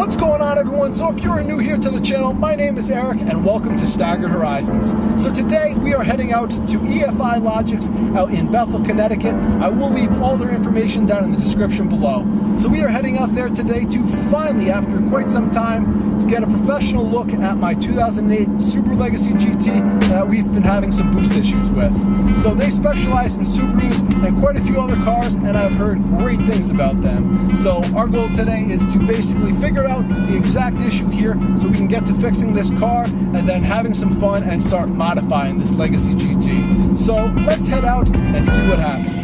What's going on, everyone? So if you're new here to the channel, my name is Eric and welcome to Staggered Horizons. So today we are heading out to EFI Logics out in Bethel, Connecticut. I will leave all their information down in the description below. So we are heading out there today to finally, after quite some time, to get a professional look at my 2008 Subaru Legacy GT that we've been having some boost issues with. So they specialize in Subarus and quite a few other cars, and I've heard great things about them. So our goal today is to basically figure out the exact issue here so we can get to fixing this car and then having some fun and start modifying this Legacy GT. So let's head out and see what happens.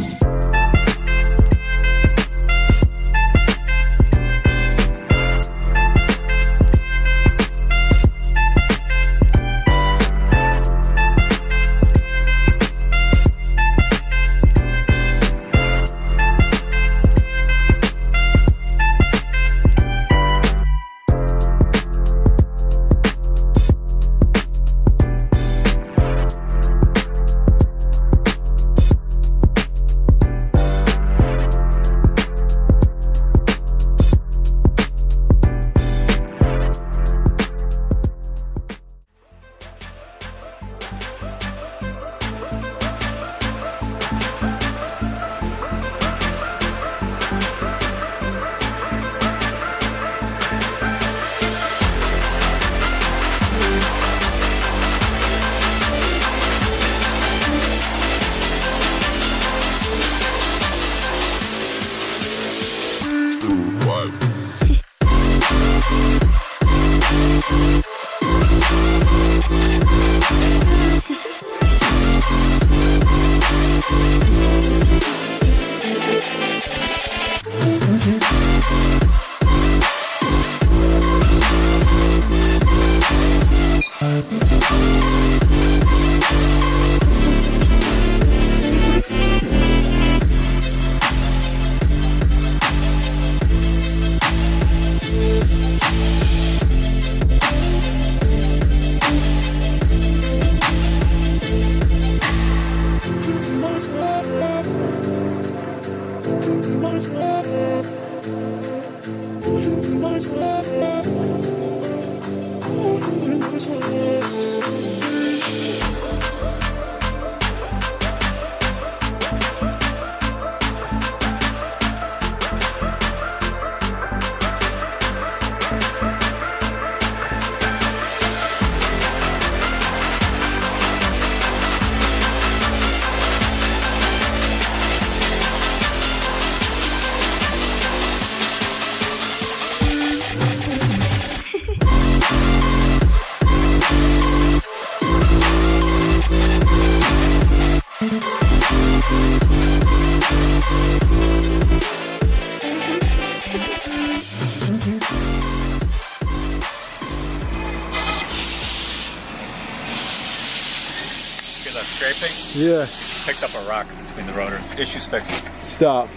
Scraping? Yeah. Picked up a rock between the rotors. Issue's fixed. Stop.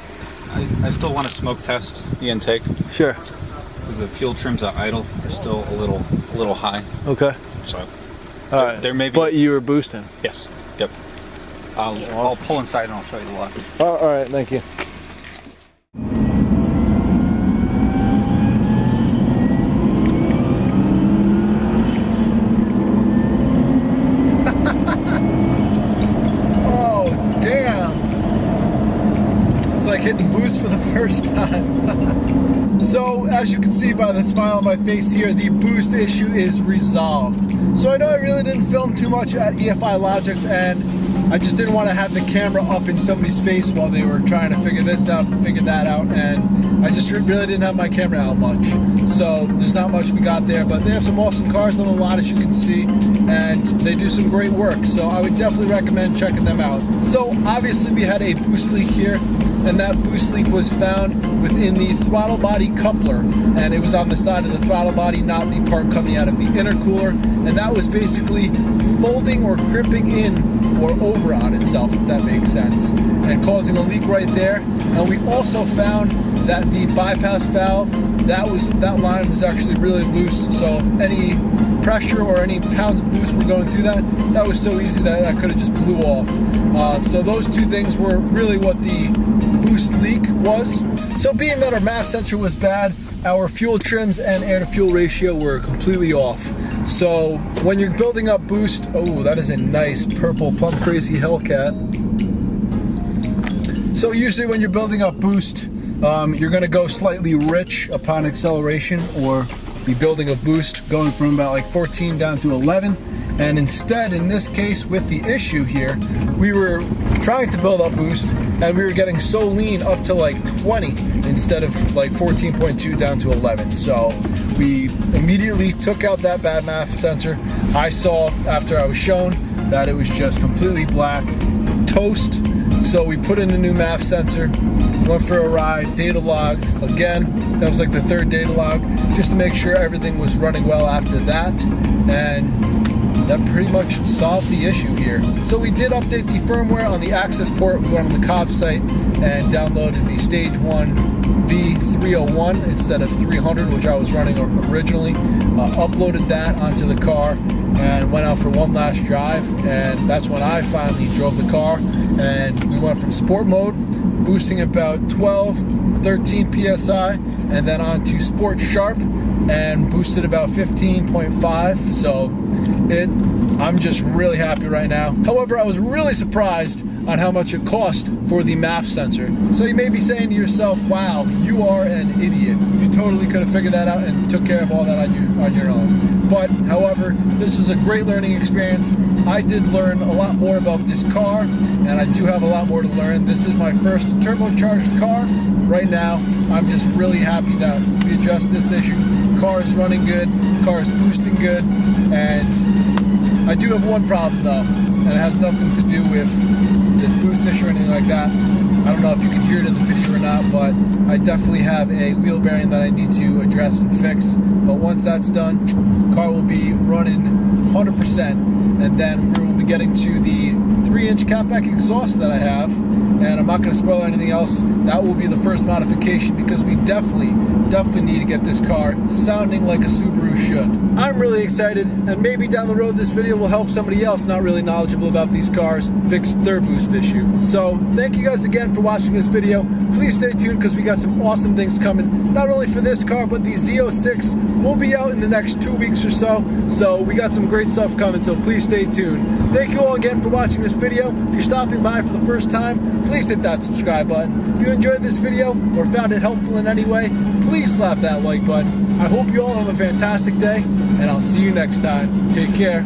I still want to smoke test the intake. Sure. Because the fuel trims are idle. They're still a little high. Okay. So there may be. But you were boosting. Yes. Yep. I'll pull inside and I'll show you the lot. All right. Thank you. Like hitting boost for the first time. So as you can see by the smile on my face here, the boost issue is resolved. So I know I really didn't film too much at EFI Logics, and I just didn't want to have the camera up in somebody's face while they were trying to figure this out, figure that out, and I just really didn't have my camera out much. So there's not much we got there, but they have some awesome cars on the lot, as you can see, and they do some great work. So I would definitely recommend checking them out. So obviously we had a boost leak here, and that boost leak was found within the throttle body coupler, and it was on the side of the throttle body, not the part coming out of the intercooler, and that was basically folding or crimping in or over on itself, if that makes sense, and causing a leak right there. And we also found that the bypass valve, that line was actually really loose, so any pressure or any pounds of boost were going through that was so easy that I could have just blew off. So those two things were really what the boost leak was. So being that our mass sensor was bad, our fuel trims and air to fuel ratio were completely off. So when you're building up boost, oh, that is a nice purple plum crazy Hellcat. So usually when you're building up boost, you're gonna go slightly rich upon acceleration, or be building a boost going from about like 14 down to 11. And instead, in this case, with the issue here, we were trying to build up boost and we were getting so lean up to like 20 instead of like 14.2 down to 11. So we immediately took out that bad MAF sensor. I saw after I was shown that it was just completely black, toast. So we put in a new MAF sensor, went for a ride, data logged again. That was like the third data log, just to make sure everything was running well after that. And that pretty much solved the issue here. So we did update the firmware on the access port. We went on the Cobb site and downloaded the Stage 1 V301 instead of 300, which I was running originally. Uploaded that onto the car and went out for one last drive. And that's when I finally drove the car. And we went from sport mode, boosting about 12, 13 PSI, and then on to Sport Sharp and boosted about 15.5. So I'm just really happy right now. However, I was really surprised on how much it cost for the MAF sensor. So you may be saying to yourself, wow, you are an idiot. You totally could have figured that out and took care of all that on your own. But, however, this was a great learning experience. I did learn a lot more about this car, and I do have a lot more to learn. This is my first turbocharged car. Right now, I'm just really happy that we addressed this issue. The car is running good, the car is boosting good, and I do have one problem though, and it has nothing to do with this boost issue or anything like that. I don't know if you can hear it in the video or not, but I definitely have a wheel bearing that I need to address and fix. But once that's done, the car will be running 100%, and then we will be getting to the 3-inch catback exhaust that I have. And I'm not going to spoil anything else. That will be the first modification, because we definitely need to get this car sounding like a Subaru should. I'm really excited, and maybe down the road this video will help somebody else not really knowledgeable about these cars fix their boost issue. So thank you guys again for watching this video. Please stay tuned, because we got some awesome things coming, not only for this car, but the Z06 will be out in the next 2 weeks or so. So we got some great stuff coming, so please stay tuned. Thank you all again for watching this video. If you're stopping by for the first time, please hit that subscribe button. If you enjoyed this video or found it helpful in any way, please slap that like button. I hope you all have a fantastic day, and I'll see you next time. Take care.